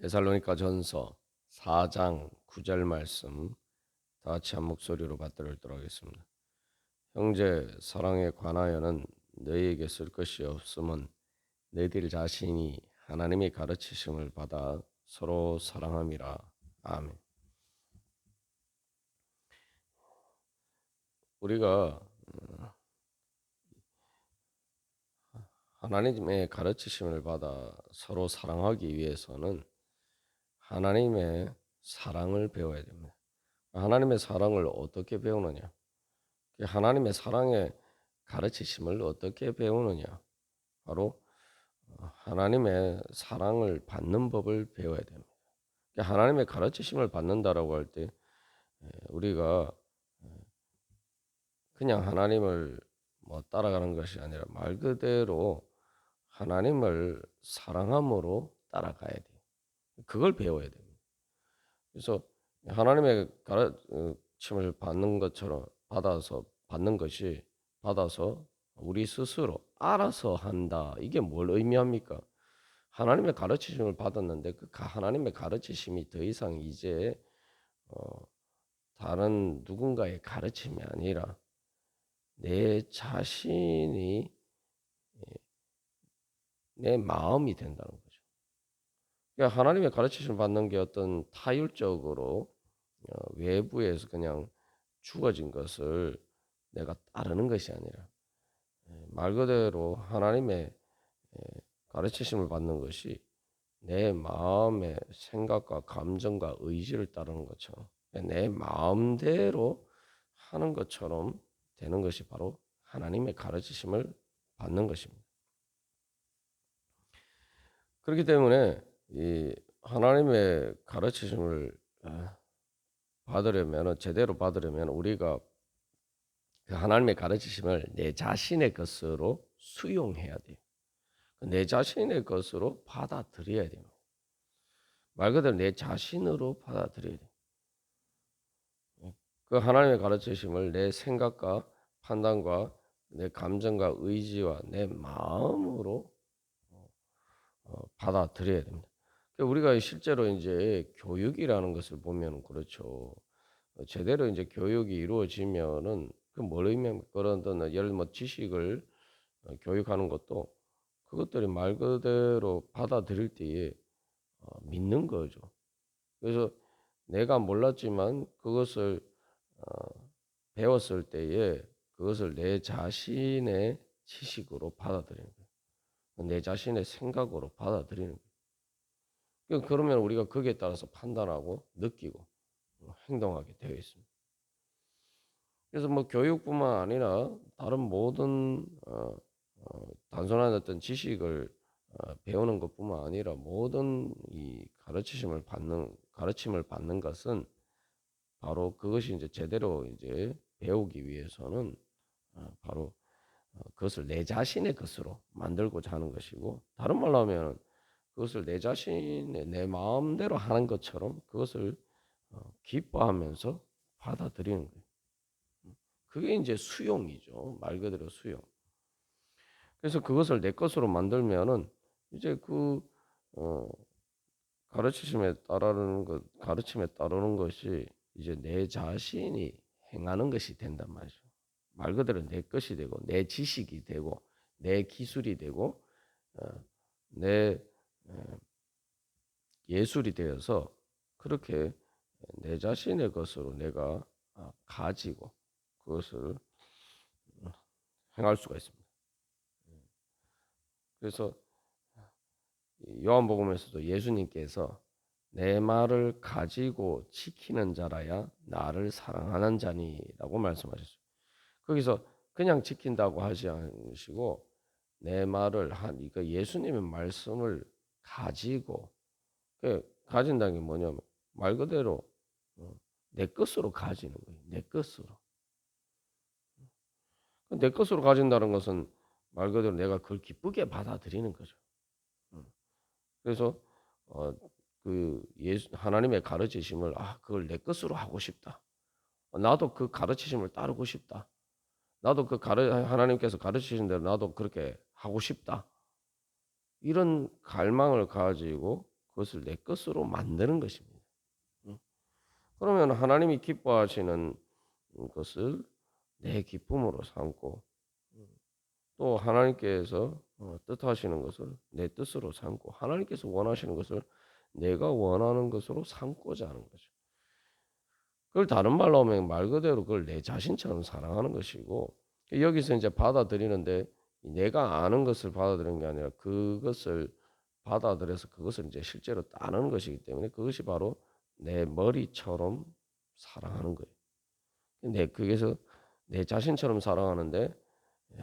데살로니가전서 4장 9절 말씀 다 같이 한 목소리로 받들도록 하겠습니다. 형제 사랑에 관하여는 너희에게 쓸 것이 없음은 너희들 자신이 하나님의 가르치심을 받아 서로 사랑함이라. 아멘. 우리가 하나님의 가르치심을 받아 서로 사랑하기 위해서는 하나님의 사랑을 배워야 됩니다. 하나님의 사랑을 어떻게 배우느냐? 하나님의 사랑의 가르치심을 어떻게 배우느냐? 바로 하나님의 사랑을 받는 법을 배워야 됩니다. 하나님의 가르치심을 받는다라고 할 때 우리가 그냥 하나님을 따라가는 것이 아니라 말 그대로 하나님을 사랑함으로 따라가야 돼요. 그걸 배워야 됩니다. 그래서 하나님의 가르침을 받는 것처럼 받아서 우리 스스로 알아서 한다. 이게 뭘 의미합니까? 하나님의 가르치심을 받았는데 그 하나님의 가르치심이 더 이상 이제 어, 다른 누군가의 가르침이 아니라 내 자신이 내 마음이 된다는 거죠. 그러니까 하나님의 가르치심을 받는 게 어떤 타율적으로 외부에서 그냥 주어진 것을 내가 따르는 것이 아니라 말 그대로 하나님의 가르치심을 받는 것이 내 마음의 생각과 감정과 의지를 따르는 것처럼 내 마음대로 하는 것처럼 되는 것이 바로 하나님의 가르치심을 받는 것입니다. 그렇기 때문에 이 하나님의 가르치심을 받으려면 제대로 받으려면 우리가 그 하나님의 가르치심을 내 자신의 것으로 수용해야 돼요. 내 자신의 것으로 받아들여야 돼요. 말 그대로 내 자신으로 받아들여야 돼요. 그 하나님의 가르치심을 내 생각과 판단과 내 감정과 의지와 내 마음으로 받아들여야 됩니다. 우리가 실제로 이제 교육이라는 것을 보면 그렇죠. 제대로 이제 교육이 이루어지면은 그 뭘 의미합니까? 그런 예를 지식을 교육하는 것도 그것들이 말 그대로 받아들일 때에 믿는 거죠. 그래서 내가 몰랐지만 그것을 배웠을 때에 그것을 내 자신의 지식으로 받아들이는 거예요. 내 자신의 생각으로 받아들이는 거예요. 그러면 우리가 거기에 따라서 판단하고 느끼고 행동하게 되어 있습니다. 그래서 교육뿐만 아니라 다른 모든 단순한 어떤 지식을 배우는 것뿐만 아니라 모든 이 가르침을 받는 것은 바로 그것이 이제 제대로 이제 배우기 위해서는 바로 그것을 내 자신의 것으로 만들고자 하는 것이고, 다른 말로 하면 그것을 내 자신의 내 마음대로 하는 것처럼 그것을 기뻐하면서 받아들이는 거예요. 그게 이제 수용이죠. 말 그대로 수용. 그래서 그것을 내 것으로 만들면은 이제 어, 가르침에 따르는 것이 이제 내 자신이 행하는 것이 된단 말이죠. 말 그대로 내 것이 되고 내 지식이 되고 내 기술이 되고 내 예술이 되어서 그렇게 내 자신의 것으로 내가 가지고 그것을 행할 수가 있습니다. 그래서 요한복음에서도 예수님께서 내 말을 가지고 지키는 자라야 나를 사랑하는 자니라고 말씀하셨어요. 거기서 그냥 지킨다고 하지 않으시고 내 말을 그러니까 예수님의 말씀을 가지고 가진다는 게 뭐냐면 말 그대로 내 것으로 가지는 거예요. 내 것으로. 내 것으로 가진다는 것은 말 그대로 내가 그걸 기쁘게 받아들이는 거죠. 그래서 하나님의 가르치심을 그걸 내 것으로 하고 싶다. 나도 그 가르치심을 따르고 싶다. 나도 하나님께서 가르치신 대로 나도 그렇게 하고 싶다. 이런 갈망을 가지고 그것을 내 것으로 만드는 것입니다. 그러면 하나님이 기뻐하시는 것을 내 기쁨으로 삼고 또 하나님께서 뜻하시는 것을 내 뜻으로 삼고 하나님께서 원하시는 것을 내가 원하는 것으로 삼고자 하는 거죠. 그걸 다른 말로 하면 말 그대로 그걸 내 자신처럼 사랑하는 것이고 여기서 이제 받아들이는데 내가 아는 것을 받아들이는 게 아니라 그것을 받아들여서 그것을 이제 실제로 따르는 것이기 때문에 그것이 바로 내 머리처럼 사랑하는 거예요. 그게서 내 자신처럼 사랑하는데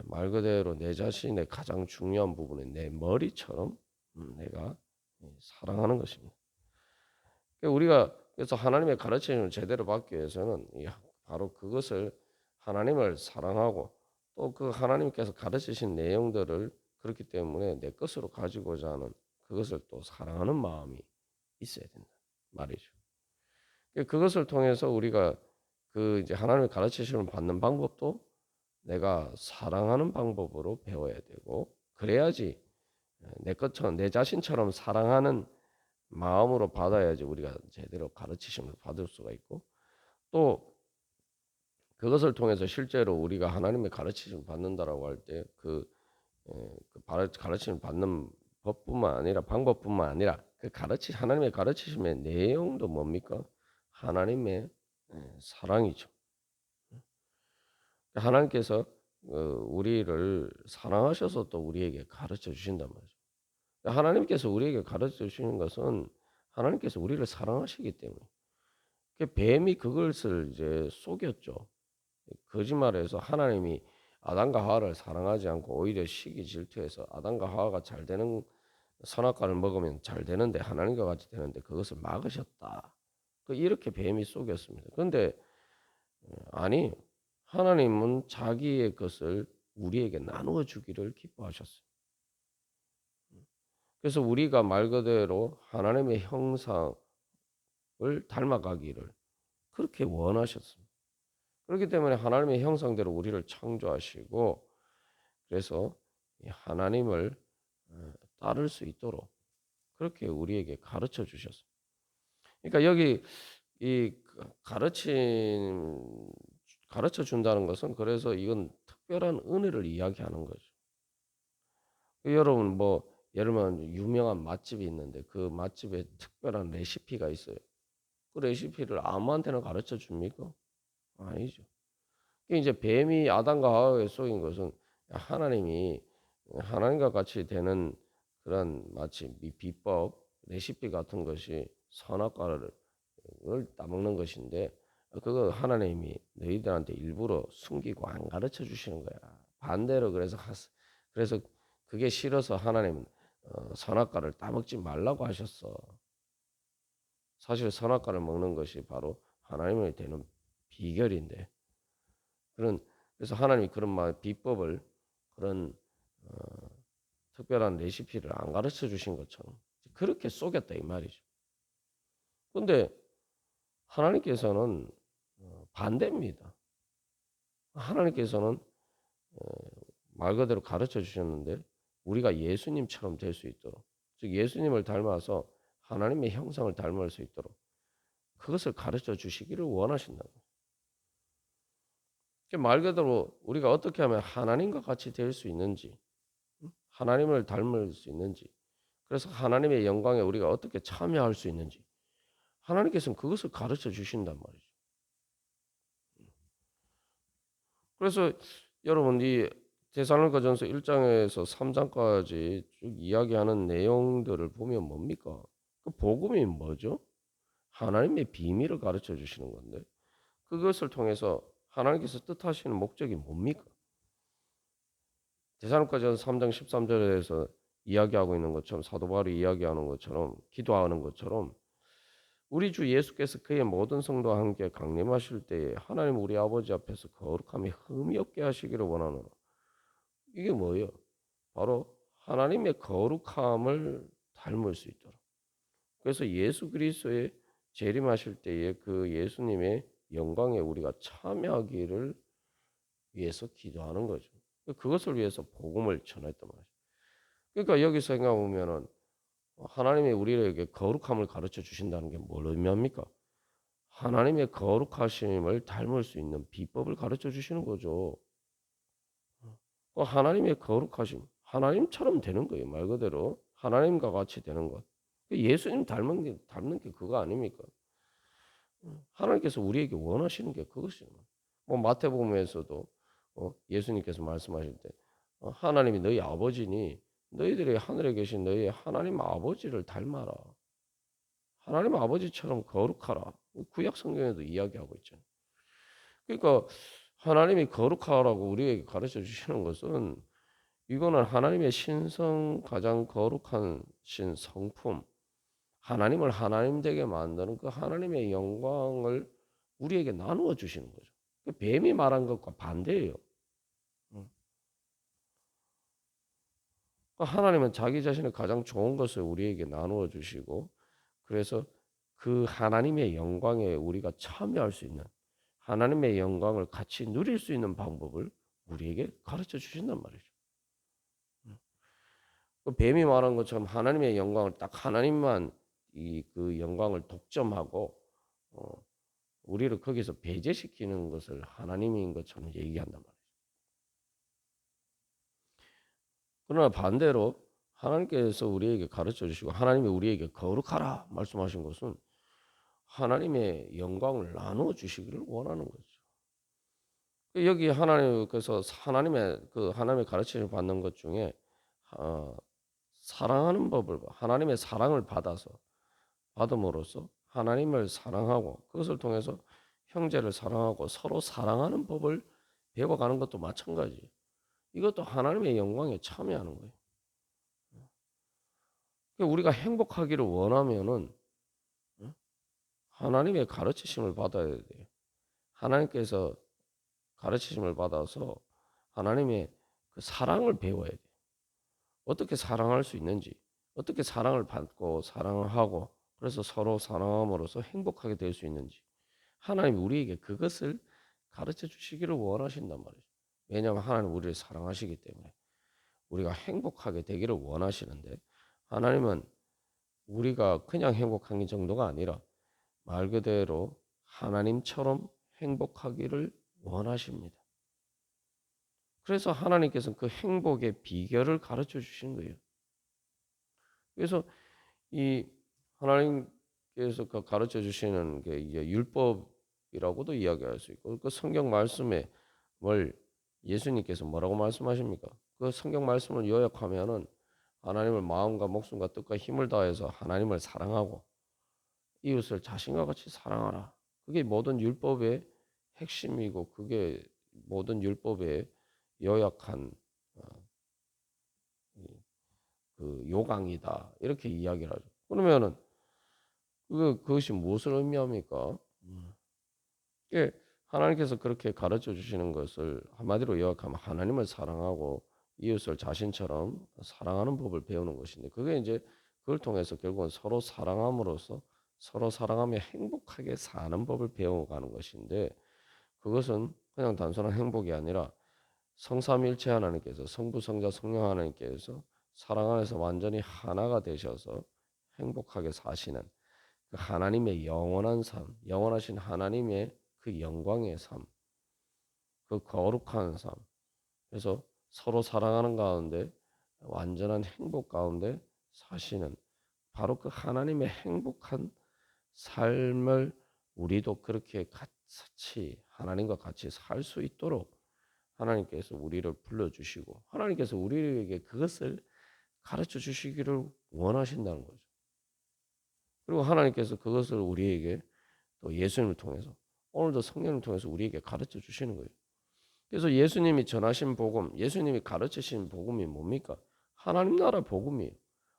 말 그대로 내 자신의 가장 중요한 부분은 내 머리처럼 내가 사랑하는 것입니다. 우리가 그래서 하나님의 가르침을 제대로 받기 위해서는 바로 그것을 하나님을 사랑하고 또 그 하나님께서 가르치신 내용들을 그렇기 때문에 내 것으로 가지고자 하는 그것을 또 사랑하는 마음이 있어야 된다 말이죠. 그것을 통해서 우리가 그 이제 하나님의 가르치심을 받는 방법도 내가 사랑하는 방법으로 배워야 되고 그래야지 내 것처럼 내 자신처럼 사랑하는 마음으로 받아야지 우리가 제대로 가르치심을 받을 수가 있고 또 그것을 통해서 실제로 우리가 하나님의 가르치심을 받는다라고 할 때 가르치심을 받는 법뿐만 아니라 방법뿐만 아니라 하나님의 가르치심의 내용도 뭡니까? 하나님의 사랑이죠. 하나님께서 우리를 사랑하셔서 또 우리에게 가르쳐 주신단 말이죠. 하나님께서 우리에게 가르쳐 주시는 것은 하나님께서 우리를 사랑하시기 때문에 뱀이 그것을 이제 속였죠. 거짓말해서 하나님이 아담과 하와를 사랑하지 않고 오히려 시기 질투해서 아담과 하와가 잘 되는 선악과를 먹으면 잘 되는데 하나님과 같이 되는데 그것을 막으셨다. 이렇게 뱀이 속였습니다. 그런데 아니 하나님은 자기의 것을 우리에게 나누어 주기를 기뻐하셨어요. 그래서 우리가 말 그대로 하나님의 형상을 닮아가기를 그렇게 원하셨습니다. 그렇기 때문에 하나님의 형상대로 우리를 창조하시고 그래서 하나님을 따를 수 있도록 그렇게 우리에게 가르쳐 주셨어요. 그러니까 여기 이 가르쳐 준다는 것은 그래서 이건 특별한 은혜를 이야기하는 거죠. 여러분 뭐 예를 들면 유명한 맛집이 있는데 그 맛집에 특별한 레시피가 있어요. 그 레시피를 아무한테나 가르쳐 줍니까? 아니죠. 이제 뱀이 아담과 하와에 속인 것은 하나님이 하나님과 같이 되는 그런 마치 이 비법 레시피 같은 것이 선악과를 따먹는 것인데 그거 하나님이 너희들한테 일부러 숨기고 안 가르쳐 주시는 거야. 반대로 그래서 그게 싫어서 하나님은 선악과를 따먹지 말라고 하셨어. 사실 선악과를 먹는 것이 바로 하나님을 되는 비결인데 그래서 하나님이 그런 비법을 그런 특별한 레시피를 안 가르쳐 주신 것처럼 그렇게 속였다 이 말이죠. 근데 하나님께서는 반대입니다. 하나님께서는 말 그대로 가르쳐 주셨는데 우리가 예수님처럼 될 수 있도록 즉 예수님을 닮아서 하나님의 형상을 닮을 수 있도록 그것을 가르쳐 주시기를 원하신다고. 말 그대로 우리가 어떻게 하면 하나님과 같이 될 수 있는지 하나님을 닮을 수 있는지 그래서 하나님의 영광에 우리가 어떻게 참여할 수 있는지 하나님께서는 그것을 가르쳐 주신단 말이죠. 그래서 여러분 이 데살로니가전서 1장에서 3장까지 쭉 이야기하는 내용들을 보면 뭡니까? 그 복음이 뭐죠? 하나님의 비밀을 가르쳐 주시는 건데 그것을 통해서 하나님께서 뜻하시는 목적이 뭡니까? 데살로니가전서 3장 13절에서 이야기하고 있는 것처럼 사도 바울이 이야기하는 것처럼 기도하는 것처럼 우리 주 예수께서 그의 모든 성도와 함께 강림하실 때에 하나님 우리 아버지 앞에서 거룩함이 흠이 없게 하시기를 원하노라. 이게 뭐예요? 바로 하나님의 거룩함을 닮을 수 있도록. 그래서 예수 그리스도의 재림하실 때에 그 예수님의 영광에 우리가 참여하기를 위해서 기도하는 거죠. 그것을 위해서 복음을 전했단 말이죠. 그러니까 여기서 생각해 보면은 하나님이 우리에게 거룩함을 가르쳐 주신다는 게 뭘 의미합니까? 하나님의 거룩하심을 닮을 수 있는 비법을 가르쳐 주시는 거죠. 하나님의 거룩하심, 하나님처럼 되는 거예요. 말 그대로 하나님과 같이 되는 것. 예수님 닮는 게 그거 아닙니까? 하나님께서 우리에게 원하시는 게 그것이에요. 마태복음에서도 예수님께서 말씀하실 때 하나님이 너희 아버지니 너희들이 하늘에 계신 너희 하나님 아버지를 닮아라. 하나님 아버지처럼 거룩하라. 구약 성경에도 이야기하고 있잖아요. 그러니까 하나님이 거룩하라고 우리에게 가르쳐 주시는 것은 이거는 하나님의 신성 가장 거룩한 신 성품, 하나님을 하나님 되게 만드는 그 하나님의 영광을 우리에게 나누어 주시는 거죠. 뱀이 말한 것과 반대예요. 음. 하나님은 자기 자신의 가장 좋은 것을 우리에게 나누어 주시고 그래서 그 하나님의 영광에 우리가 참여할 수 있는 하나님의 영광을 같이 누릴 수 있는 방법을 우리에게 가르쳐 주신단 말이죠. 그 뱀이 말한 것처럼 하나님의 영광을 딱 하나님만 그 영광을 독점하고 우리를 거기서 배제시키는 것을 하나님인 것처럼 얘기한단 말이에요. 그러나 반대로 하나님께서 우리에게 가르쳐 주시고 하나님이 우리에게 거룩하라 말씀하신 것은 하나님의 영광을 나누어 주시기를 원하는 거죠. 여기 하나님께서 하나님의 가르침을 받는 것 중에 어, 사랑하는 법을 하나님의 사랑을 받음으로써 하나님을 사랑하고 그것을 통해서 형제를 사랑하고 서로 사랑하는 법을 배워가는 것도 마찬가지. 이것도 하나님의 영광에 참여하는 거예요. 그러니까 우리가 행복하기를 원하면은 하나님의 가르치심을 받아야 돼요. 하나님께서 가르치심을 받아서 하나님의 그 사랑을 배워야 돼요. 어떻게 사랑할 수 있는지, 어떻게 사랑을 받고 사랑을 하고 그래서 서로 사랑함으로써 행복하게 될 수 있는지 하나님이 우리에게 그것을 가르쳐 주시기를 원하신단 말이죠. 왜냐하면 하나님 우리를 사랑하시기 때문에 우리가 행복하게 되기를 원하시는데 하나님은 우리가 그냥 행복한 정도가 아니라 말 그대로 하나님처럼 행복하기를 원하십니다. 그래서 하나님께서는 그 행복의 비결을 가르쳐 주신 거예요. 그래서 이 하나님께서 가르쳐 주시는 게 이제 율법이라고도 이야기할 수 있고 그 성경 말씀에 뭘 예수님께서 뭐라고 말씀하십니까? 그 성경 말씀을 요약하면은 하나님을 마음과 목숨과 뜻과 힘을 다해서 하나님을 사랑하고 이웃을 자신과 같이 사랑하라. 그게 모든 율법의 핵심이고 그게 모든 율법의 요약한 어, 그 요강이다. 이렇게 이야기를 하죠. 그러면은 그것이 무엇을 의미합니까? 예, 하나님께서 그렇게 가르쳐 주시는 것을 한마디로 요약하면 하나님을 사랑하고 이웃을 자신처럼 사랑하는 법을 배우는 것인데 그게 이제 그걸 통해서 결국은 서로 사랑함으로써 서로 사랑하며 행복하게 사는 법을 배워가는 것인데 그것은 그냥 단순한 행복이 아니라 성삼일체 하나님께서 성부 성자 성령 하나님께서 사랑 안에서 완전히 하나가 되셔서 행복하게 사시는 그 하나님의 영원한 삶, 영원하신 하나님의 그 영광의 삶, 그 거룩한 삶. 그래서 서로 사랑하는 가운데 완전한 행복 가운데 사시는 바로 그 하나님의 행복한 삶을 우리도 그렇게 같이 하나님과 같이 살 수 있도록 하나님께서 우리를 불러주시고 하나님께서 우리에게 그것을 가르쳐 주시기를 원하신다는 거죠. 그리고 하나님께서 그것을 우리에게 또 예수님을 통해서 오늘도 성령을 통해서 우리에게 가르쳐 주시는 거예요. 그래서 예수님이 전하신 복음, 예수님이 가르치신 복음이 뭡니까? 하나님 나라 복음이에요.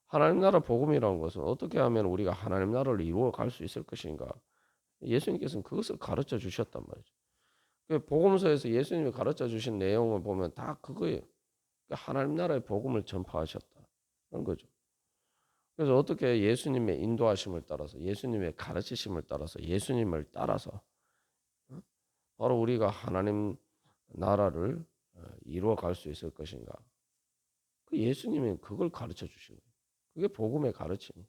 하나님 나라 복음이라는 것은 어떻게 하면 우리가 하나님 나라를 이루어 갈 수 있을 것인가? 예수님께서는 그것을 가르쳐 주셨단 말이죠. 그 복음서에서 예수님이 가르쳐 주신 내용을 보면 다 그거예요. 하나님 나라의 복음을 전파하셨다는 거죠. 그래서 어떻게 예수님의 인도하심을 따라서 예수님의 가르치심을 따라서 예수님을 따라서 바로 우리가 하나님 나라를 이루어 갈 수 있을 것인가? 그 예수님이 그걸 가르쳐 주신 거예요. 그게 복음의 가르침이에요.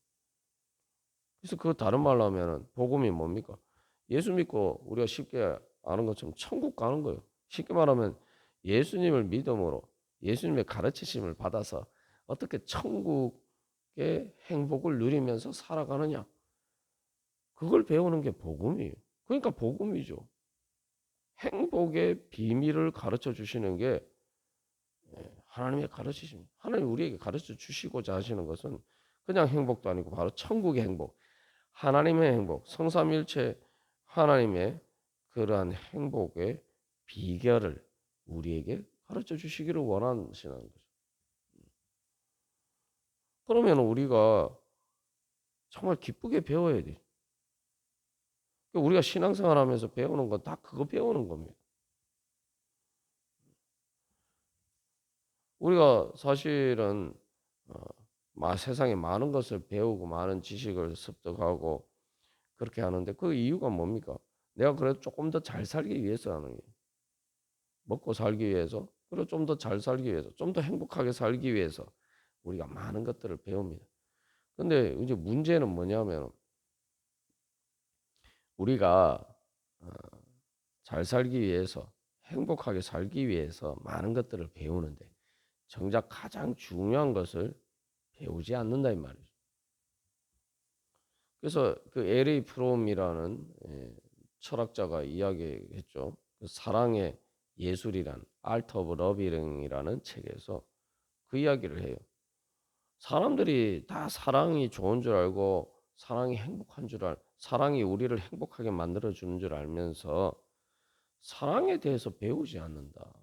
그래서 그 다른 말로 하면은 복음이 뭡니까? 예수 믿고 우리가 쉽게 아는 것처럼 천국 가는 거예요. 쉽게 말하면 예수님을 믿음으로 예수님의 가르치심을 받아서 어떻게 천국의 행복을 누리면서 살아가느냐. 그걸 배우는 게 복음이에요. 그러니까 복음이죠. 행복의 비밀을 가르쳐 주시는 게 하나님의 가르치십니다. 하나님 우리에게 가르쳐 주시고자 하시는 것은 그냥 행복도 아니고 바로 천국의 행복, 하나님의 행복, 성삼일체 하나님의 그러한 행복의 비결을 우리에게 가르쳐 주시기를 원하시는 거죠. 그러면 우리가 정말 기쁘게 배워야 돼. 우리가 신앙생활하면서 배우는 건 다 그거 배우는 겁니다. 우리가 사실은 세상에 많은 것을 배우고 많은 지식을 습득하고 그렇게 하는데 그 이유가 뭡니까? 내가 그래도 조금 더 잘 살기 위해서 하는 거예요. 먹고 살기 위해서, 그리고 좀 더 잘 살기 위해서, 좀 더 행복하게 살기 위해서 우리가 많은 것들을 배웁니다. 근데 이제 문제는 뭐냐면 우리가 잘 살기 위해서, 행복하게 살기 위해서 많은 것들을 배우는데 정작 가장 중요한 것을 배우지 않는다 이 말이죠. 그래서 그 L.A. 프롬이라는 철학자가 이야기했죠. 그 사랑의 예술이란 Art of Loving이라는 책에서 그 이야기를 해요. 사람들이 다 사랑이 좋은 줄 알고 사랑이 행복한 줄 사랑이 우리를 행복하게 만들어 주는 줄 알면서 사랑에 대해서 배우지 않는다.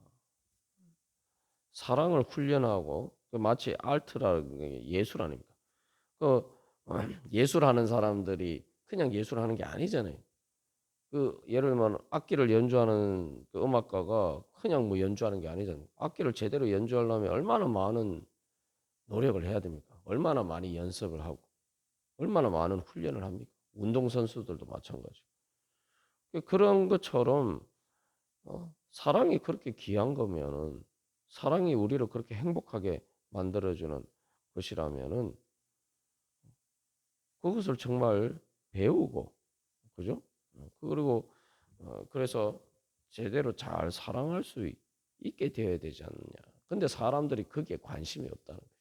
사랑을 훈련하고 마치 아트라는 게 예술 아닙니까? 그 예술하는 사람들이 그냥 예술하는 게 아니잖아요. 그 예를 들면 악기를 연주하는 그 음악가가 그냥 뭐 연주하는 게 아니잖아요. 악기를 제대로 연주하려면 얼마나 많은 노력을 해야 됩니까? 얼마나 많이 연습을 하고 얼마나 많은 훈련을 합니까? 운동선수들도 마찬가지. 그런 것처럼 사랑이 그렇게 귀한 거면은 사랑이 우리를 그렇게 행복하게 만들어주는 것이라면은 그것을 정말 배우고 그죠? 그리고 그래서 제대로 잘 사랑할 수 있게 되어야 되지 않느냐. 근데 사람들이 거기에 관심이 없다는 거예요.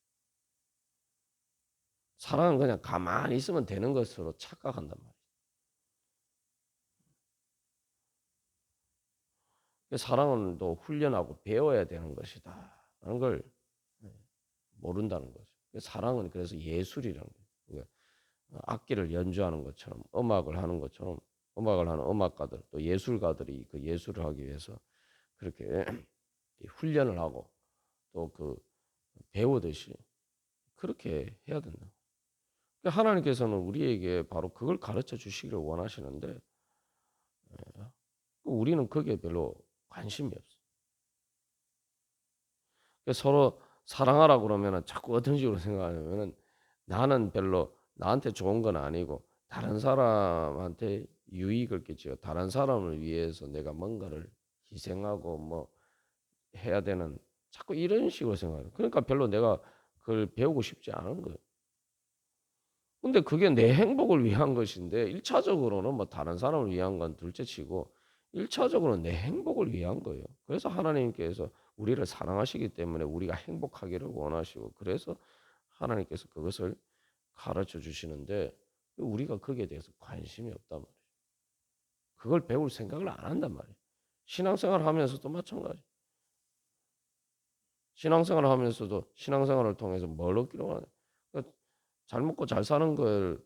사랑은 그냥 가만히 있으면 되는 것으로 착각한단 말이에요. 사랑은 또 훈련하고 배워야 되는 것이다. 라는 걸 모른다는 거죠. 사랑은 그래서 예술이라는 거예요. 그러니까 악기를 연주하는 것처럼 음악을 하는 것처럼 음악을 하는 음악가들 또 예술가들이 그 예술을 하기 위해서 그렇게 훈련을 하고 또 그 배우듯이 그렇게 해야 된다. 그러니까 하나님께서는 우리에게 바로 그걸 가르쳐 주시기를 원하시는데 우리는 거기에 별로 관심이 없어. 그러니까 서로 사랑하라 그러면은 자꾸 어떤 식으로 생각하냐면은 나는 별로 나한테 좋은 건 아니고 다른 사람한테 유익을 끼치고 다른 사람을 위해서 내가 뭔가를 희생하고 뭐 해야 되는 자꾸 이런 식으로 생각해요. 그러니까 별로 내가 그걸 배우고 싶지 않은 거예요. 근데 그게 내 행복을 위한 것인데 1차적으로는 뭐 다른 사람을 위한 건 둘째치고 1차적으로는 내 행복을 위한 거예요. 그래서 하나님께서 우리를 사랑하시기 때문에 우리가 행복하기를 원하시고 그래서 하나님께서 그것을 가르쳐 주시는데 우리가 거기에 대해서 관심이 없단 말이에요. 그걸 배울 생각을 안 한단 말이에요. 신앙생활 하면서도 마찬가지. 신앙생활 하면서도 신앙생활을 통해서 뭘 얻기로 하냐. 그러니까 잘 먹고 잘 사는 걸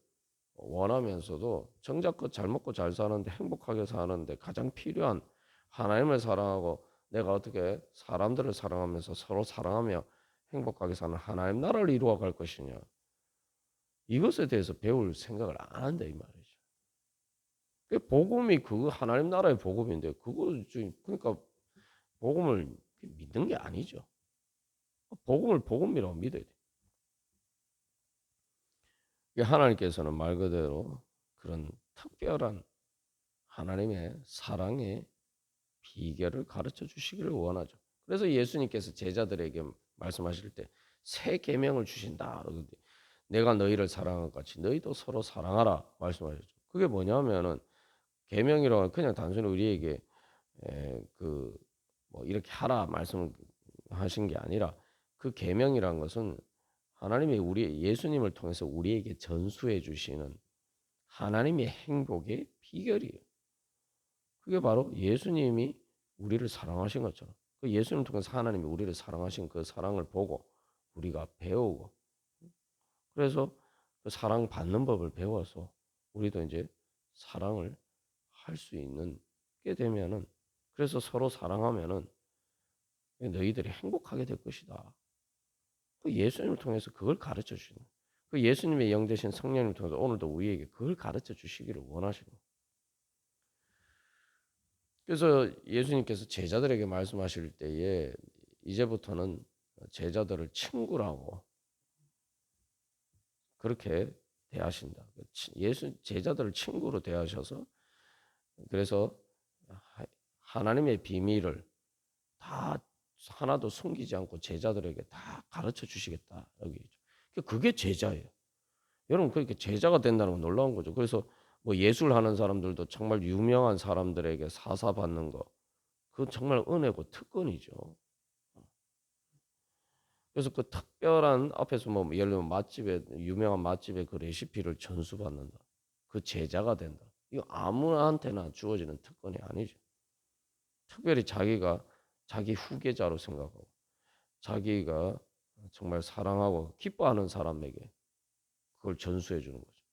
원하면서도 정작 그 잘 먹고 잘 사는데 행복하게 사는데 가장 필요한 하나님을 사랑하고 내가 어떻게 사람들을 사랑하면서 서로 사랑하며 행복하게 사는 하나님 나라를 이루어 갈 것이냐. 이것에 대해서 배울 생각을 안 한다 이 말이죠. 그 복음이 그 하나님 나라의 복음인데 그거 그러니까 복음을 믿는 게 아니죠. 복음을 복음이라고 믿어야 돼. 하나님께서는 말 그대로 그런 특별한 하나님의 사랑의 비결을 가르쳐 주시기를 원하죠. 그래서 예수님께서 제자들에게 말씀하실 때 새 계명을 주신다. 내가 너희를 사랑한 것 같이 너희도 서로 사랑하라 말씀하셨죠. 그게 뭐냐면은 계명이라고 그냥 단순히 우리에게 그 뭐 이렇게 하라 말씀하신 게 아니라 그 계명이란 것은 하나님이 우리 예수님을 통해서 우리에게 전수해 주시는 하나님의 행복의 비결이에요. 그게 바로 예수님이 우리를 사랑하신 것처럼 그 예수님을 통해서 하나님이 우리를 사랑하신 그 사랑을 보고 우리가 배우고 그래서 그 사랑 받는 법을 배워서 우리도 이제 사랑을 할 수 있는 게 되면은 그래서 서로 사랑하면은 너희들이 행복하게 될 것이다. 그 예수님을 통해서 그걸 가르쳐 주시는 거예요. 그 예수님의 영 되신 성령님을 통해서 오늘도 우리에게 그걸 가르쳐 주시기를 원하시는 거예요. 그래서 예수님께서 제자들에게 말씀하실 때에 이제부터는 제자들을 친구라고 그렇게 대하신다. 예수 제자들을 친구로 대하셔서 그래서 하나님의 비밀을 다 하나도 숨기지 않고 제자들에게 다 가르쳐 주시겠다. 여기 그게 제자예요. 여러분 그렇게 제자가 된다는 건 놀라운 거죠. 그래서 뭐 예술하는 사람들도 정말 유명한 사람들에게 사사받는 거, 그건 정말 은혜고 특권이죠. 그래서 그 특별한 앞에서 뭐 예를 들면 맛집에 유명한 맛집의 그 레시피를 전수받는다. 그 제자가 된다. 이거 아무한테나 주어지는 특권이 아니죠. 특별히 자기가 자기 후계자로 생각하고 자기가 정말 사랑하고 기뻐하는 사람에게 그걸 전수해 주는 거죠.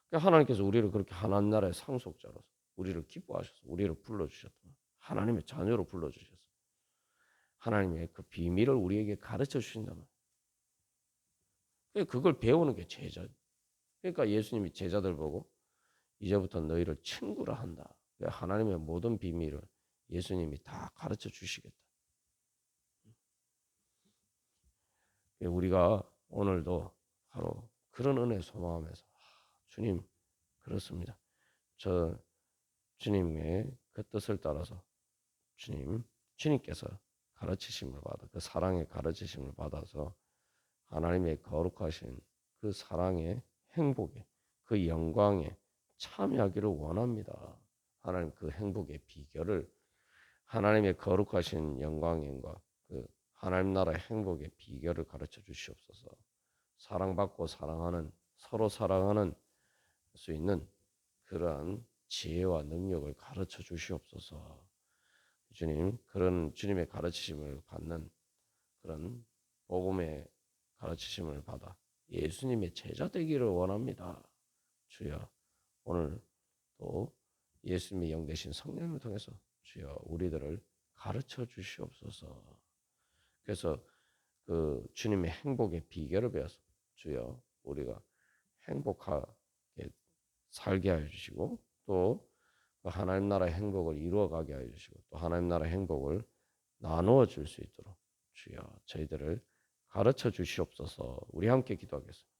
그러니까 하나님께서 우리를 그렇게 하나님 나라의 상속자로서 우리를 기뻐하셔서 우리를 불러주셨다. 하나님의 자녀로 불러주셔서 하나님의 그 비밀을 우리에게 가르쳐 주신다면 그걸 배우는 게 제자. 그러니까 예수님이 제자들 보고 이제부터 너희를 친구라 한다. 하나님의 모든 비밀을 예수님이 다 가르쳐 주시겠다. 우리가 오늘도 바로 그런 은혜 소망하면서 주님 그렇습니다. 저 주님의 그 뜻을 따라서 주님께서 가르치심을 받아 그 사랑의 가르치심을 받아서 하나님의 거룩하신 그 사랑의 행복에 그 영광에 참여하기를 원합니다. 하나님 그 행복의 비결을 하나님의 거룩하신 영광과 그 하나님 나라의 행복의 비결을 가르쳐 주시옵소서. 사랑받고 사랑하는 서로 사랑하는 수 있는 그러한 지혜와 능력을 가르쳐 주시옵소서. 주님 그런 주님의 가르치심을 받는 그런 복음의 가르치심을 받아 예수님의 제자 되기를 원합니다. 주여 오늘 또 예수님의 영 되신 성령을 통해서 주여 우리들을 가르쳐 주시옵소서. 그래서 그 주님의 행복의 비결을 배워서 주여 우리가 행복하게 살게 하여 주시고 또 하나님 나라의 행복을 이루어가게 하여 주시고 또 하나님 나라의 행복을 나누어 줄 수 있도록 주여 저희들을 가르쳐 주시옵소서. 우리 함께 기도하겠습니다.